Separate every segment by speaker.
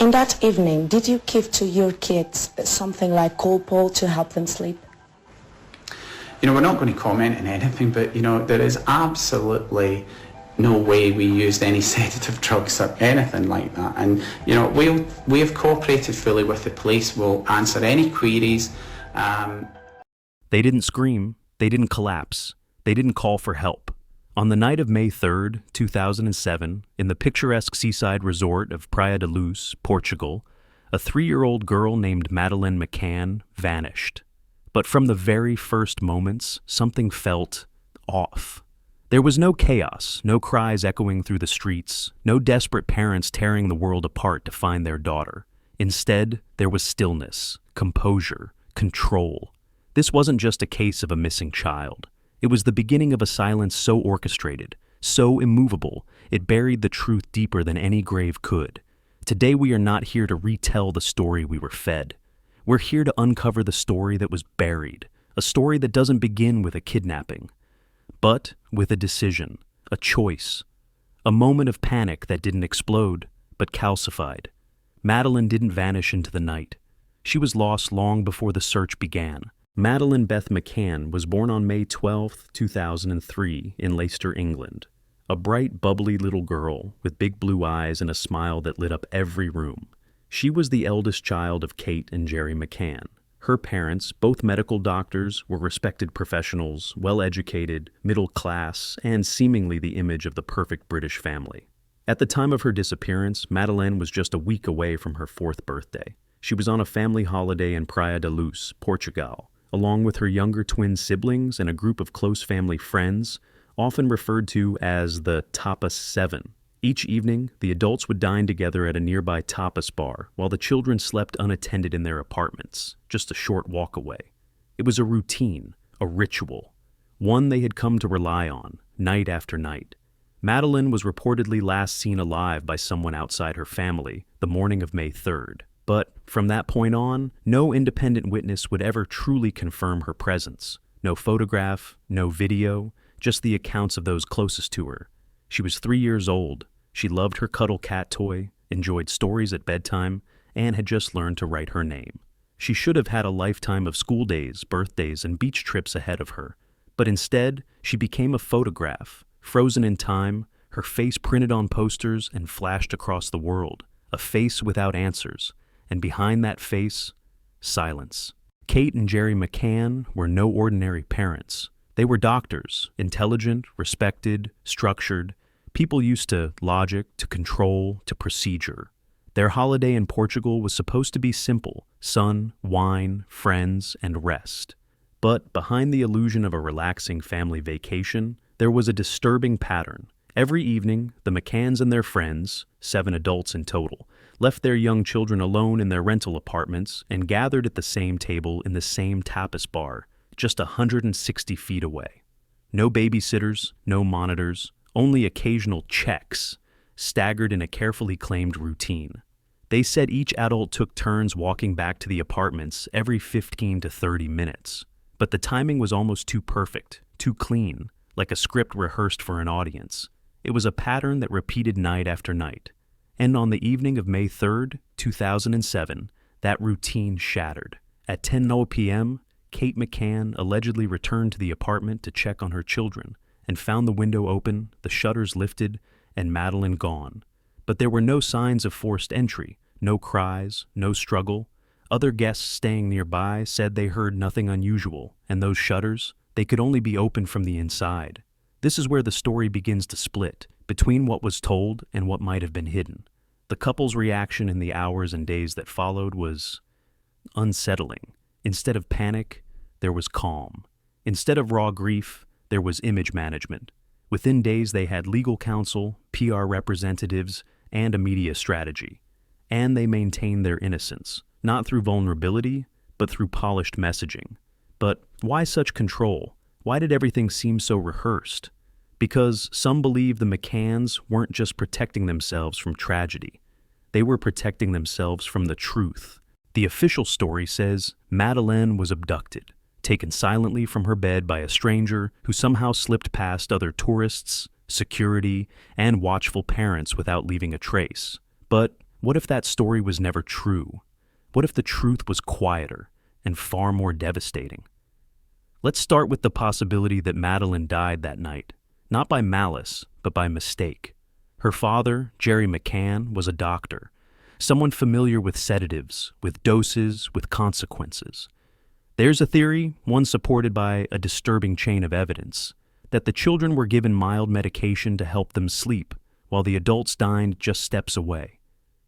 Speaker 1: In that evening, did you give to your kids something like Calpol to help them sleep?
Speaker 2: We're not going to comment on anything, but, there is absolutely no way we used any sedative drugs or anything like that. And, we have cooperated fully with the police. We'll answer any queries.
Speaker 3: They didn't scream. They didn't collapse. They didn't call for help. On the night of May 3rd, 2007, in the picturesque seaside resort of Praia da Luz, Portugal, a 3-year-old girl named Madeleine McCann vanished. But from the very first moments, something felt off. There was no chaos, no cries echoing through the streets, no desperate parents tearing the world apart to find their daughter. Instead, there was stillness, composure, control. This wasn't just a case of a missing child. It was the beginning of a silence so orchestrated, so immovable, it buried the truth deeper than any grave could. Today we are not here to retell the story we were fed. We're here to uncover the story that was buried, a story that doesn't begin with a kidnapping, but with a decision, a choice, a moment of panic that didn't explode, but calcified. Madeleine didn't vanish into the night. She was lost long before the search began. Madeleine Beth McCann was born on May 12, 2003, in Leicester, England. A bright, bubbly little girl with big blue eyes and a smile that lit up every room. She was the eldest child of Kate and Jerry McCann. Her parents, both medical doctors, were respected professionals, well-educated, middle class, and seemingly the image of the perfect British family. At the time of her disappearance, Madeleine was just a week away from her 4th birthday. She was on a family holiday in Praia da Luz, Portugal, along with her younger twin siblings and a group of close family friends, often referred to as the Tapas 7. Each evening, the adults would dine together at a nearby tapas bar, while the children slept unattended in their apartments, just a short walk away. It was a routine, a ritual, one they had come to rely on, night after night. Madeleine was reportedly last seen alive by someone outside her family the morning of May 3rd. But from that point on, no independent witness would ever truly confirm her presence. No photograph, no video, just the accounts of those closest to her. She was 3 years old. She loved her cuddle cat toy, enjoyed stories at bedtime, and had just learned to write her name. She should have had a lifetime of school days, birthdays, and beach trips ahead of her. But instead, she became a photograph, frozen in time, her face printed on posters and flashed across the world. A face without answers. And behind that face, silence. Kate and Jerry McCann were no ordinary parents. They were doctors, intelligent, respected, structured, people used to logic, to control, to procedure. Their holiday in Portugal was supposed to be simple: sun, wine, friends, and rest. But behind the illusion of a relaxing family vacation, there was a disturbing pattern. Every evening, the McCanns and their friends, 7 adults in total, left their young children alone in their rental apartments and gathered at the same table in the same tapas bar, just 160 feet away. No babysitters, no monitors, only occasional checks, staggered in a carefully claimed routine. They said each adult took turns walking back to the apartments every 15 to 30 minutes. But the timing was almost too perfect, too clean, like a script rehearsed for an audience. It was a pattern that repeated night after night. And on the evening of May 3rd, 2007, that routine shattered. At 10:00 p.m., Kate McCann allegedly returned to the apartment to check on her children and found the window open, the shutters lifted, and Madeleine gone. But there were no signs of forced entry, no cries, no struggle. Other guests staying nearby said they heard nothing unusual, and those shutters, they could only be opened from the inside. This is where the story begins to split, between what was told and what might have been hidden. The couple's reaction in the hours and days that followed was unsettling. Instead of panic, there was calm. Instead of raw grief, there was image management. Within days, they had legal counsel, PR representatives, and a media strategy. And they maintained their innocence, not through vulnerability, but through polished messaging. But why such control? Why did everything seem so rehearsed? Because some believe the McCanns weren't just protecting themselves from tragedy. They were protecting themselves from the truth. The official story says Madeleine was abducted, taken silently from her bed by a stranger who somehow slipped past other tourists, security, and watchful parents without leaving a trace. But What if that story was never true? What if the truth was quieter and far more devastating? Let's start with the possibility that Madeleine died that night, not by malice, but by mistake. Her father, Jerry McCann, was a doctor, someone familiar with sedatives, with doses, with consequences. There's a theory, one supported by a disturbing chain of evidence, that the children were given mild medication to help them sleep, while the adults dined just steps away.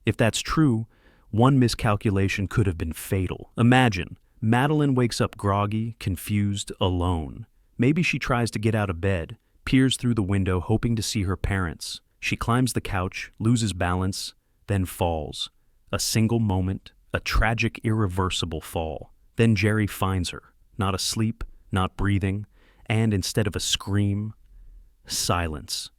Speaker 3: If that's true, one miscalculation could have been fatal. Imagine, Madeleine wakes up groggy, confused, alone. Maybe she tries to get out of bed, peers through the window hoping to see her parents. She climbs the couch, loses balance, then falls. A single moment, a tragic, irreversible fall. Then Jerry finds her, not asleep, not breathing, and instead of a scream, silence.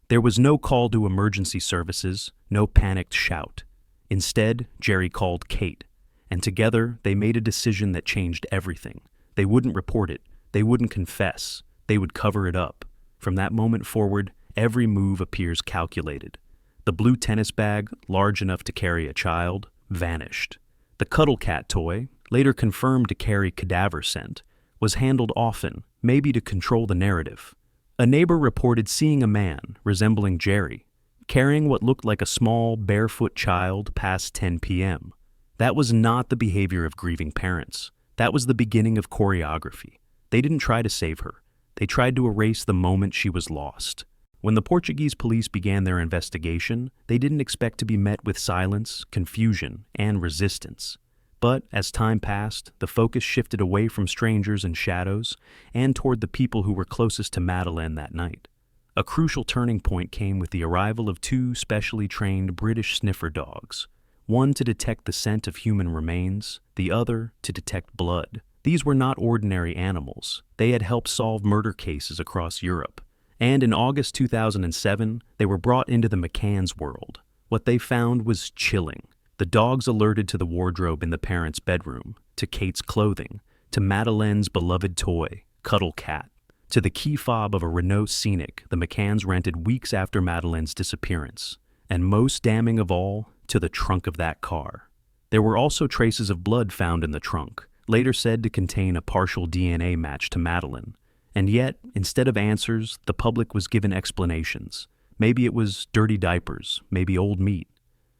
Speaker 3: There was no call to emergency services, no panicked shout. Instead, Jerry called Kate, and together they made a decision that changed everything. They wouldn't report it, they wouldn't confess, they would cover it up. From that moment forward, every move appears calculated. The blue tennis bag, large enough to carry a child, vanished. The cuddle cat toy, later confirmed to carry cadaver scent, was handled often, maybe to control the narrative. A neighbor reported seeing a man, resembling Jerry, carrying what looked like a small, barefoot child past 10 p.m. That was not the behavior of grieving parents. That was the beginning of choreography. They didn't try to save her. They tried to erase the moment she was lost. When the Portuguese police began their investigation, they didn't expect to be met with silence, confusion, and resistance. But as time passed, the focus shifted away from strangers and shadows and toward the people who were closest to Madeleine that night. A crucial turning point came with the arrival of two specially trained British sniffer dogs, one to detect the scent of human remains, the other to detect blood. These were not ordinary animals. They had helped solve murder cases across Europe. And in August 2007, they were brought into the McCann's world. What they found was chilling. The dogs alerted to the wardrobe in the parents' bedroom, to Kate's clothing, to Madeleine's beloved toy, Cuddle Cat, to the key fob of a Renault Scenic the McCanns rented weeks after Madeleine's disappearance, and most damning of all, to the trunk of that car. There were also traces of blood found in the trunk, later said to contain a partial DNA match to Madeleine. And yet, instead of answers, the public was given explanations. Maybe it was dirty diapers, maybe old meat.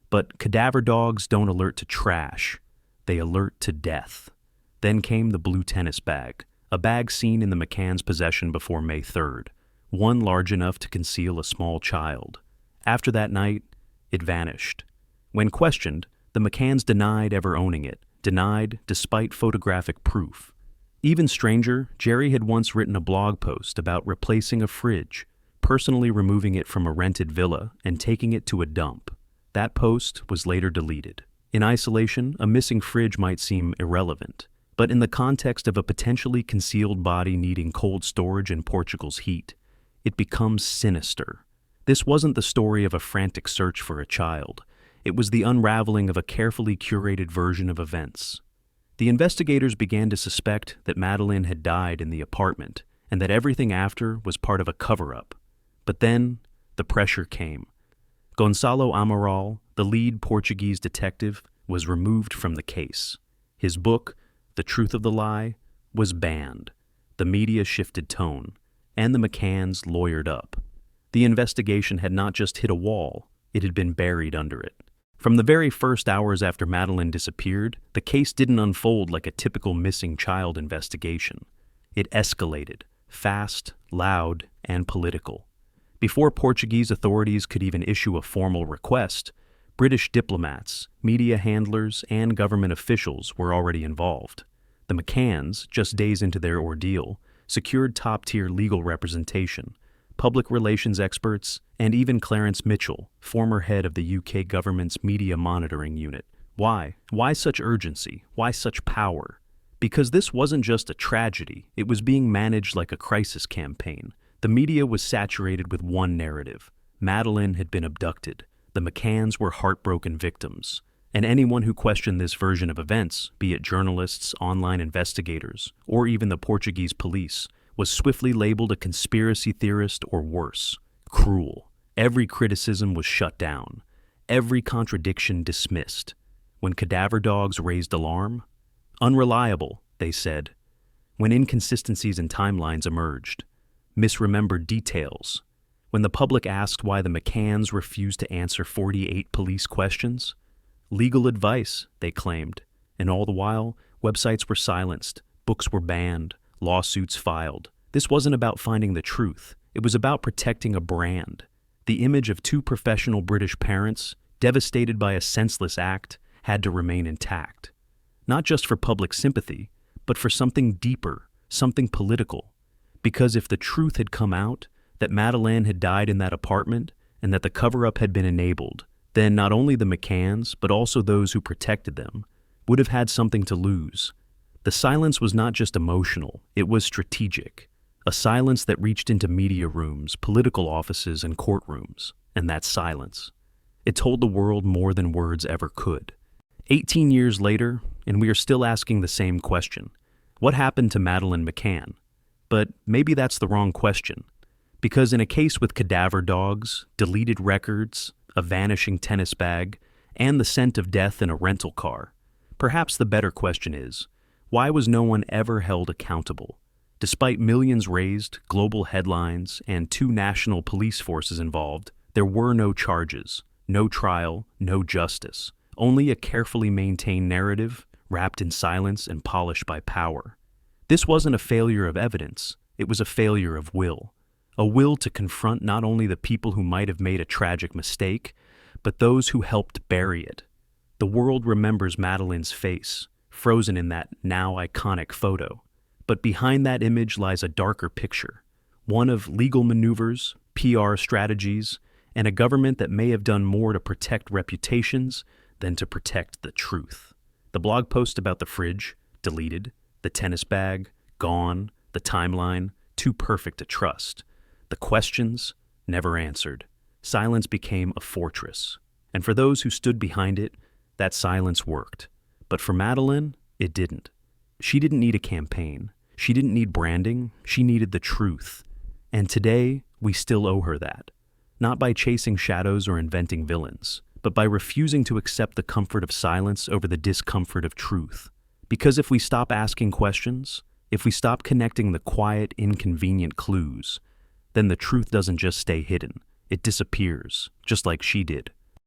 Speaker 3: But cadaver dogs don't alert to trash, they alert to death. Then came the blue tennis bag, a bag seen in the McCann's possession before May 3rd, one large enough to conceal a small child. After that night, it vanished. When questioned, the McCanns denied ever owning it, denied despite photographic proof. Even stranger, Jerry had once written a blog post about replacing a fridge, personally removing it from a rented villa and taking it to a dump. That post was later deleted. In isolation, a missing fridge might seem irrelevant, but in the context of a potentially concealed body needing cold storage in Portugal's heat, it becomes sinister. This wasn't the story of a frantic search for a child. It was the unraveling of a carefully curated version of events. The investigators began to suspect that Madeleine had died in the apartment and that everything after was part of a cover-up. But then, the pressure came. Gonçalo Amaral, the lead Portuguese detective, was removed from the case. His book, The Truth of the Lie, was banned. The media shifted tone, and the McCanns lawyered up. The investigation had not just hit a wall, it had been buried under it. From the very first hours after Madeleine disappeared, the case didn't unfold like a typical missing child investigation. It escalated, fast, loud, and political. Before Portuguese authorities could even issue a formal request, British diplomats, media handlers, and government officials were already involved. The McCanns, just days into their ordeal, secured top-tier legal representation, public relations experts, and even Clarence Mitchell, former head of the UK government's media monitoring unit. Why? Why such urgency? Why such power? Because this wasn't just a tragedy, it was being managed like a crisis campaign. The media was saturated with one narrative. Madeleine had been abducted. The McCanns were heartbroken victims. And anyone who questioned this version of events, be it journalists, online investigators, or even the Portuguese police, was swiftly labeled a conspiracy theorist or worse, cruel. Every criticism was shut down. Every contradiction dismissed. When cadaver dogs raised alarm, unreliable, they said. When inconsistencies in timelines emerged, misremembered details. When the public asked why the McCanns refused to answer 48 police questions, legal advice, they claimed. And all the while, websites were silenced, books were banned, lawsuits filed. This wasn't about finding the truth. It was about protecting a brand. The image of two professional British parents, devastated by a senseless act, had to remain intact. Not just for public sympathy, but for something deeper, something political. Because if the truth had come out, that Madeleine had died in that apartment, and that the cover-up had been enabled, then not only the McCanns, but also those who protected them, would have had something to lose. The silence was not just emotional, it was strategic. A silence that reached into media rooms, political offices, and courtrooms. And that silence. It told the world more than words ever could. 18 years later, and we are still asking the same question. What happened to Madeleine McCann? But maybe that's the wrong question. Because in a case with cadaver dogs, deleted records, a vanishing tennis bag, and the scent of death in a rental car, perhaps the better question is, why was no one ever held accountable? Despite millions raised, global headlines, and 2 national police forces involved, there were no charges, no trial, no justice, only a carefully maintained narrative wrapped in silence and polished by power. This wasn't a failure of evidence, it was a failure of will. A will to confront not only the people who might have made a tragic mistake, but those who helped bury it. The world remembers Madeleine's face, frozen in that now iconic photo. But behind that image lies a darker picture, one of legal maneuvers, PR strategies, and a government that may have done more to protect reputations than to protect the truth. The blog post about the fridge, deleted, the tennis bag, gone, the timeline, too perfect to trust. The questions, never answered. Silence became a fortress. And for those who stood behind it, that silence worked. But for Madeleine, it didn't. She didn't need a campaign. She didn't need branding. She needed the truth. And today, we still owe her that. Not by chasing shadows or inventing villains, but by refusing to accept the comfort of silence over the discomfort of truth. Because if we stop asking questions, if we stop connecting the quiet, inconvenient clues, then the truth doesn't just stay hidden. It disappears, just like she did.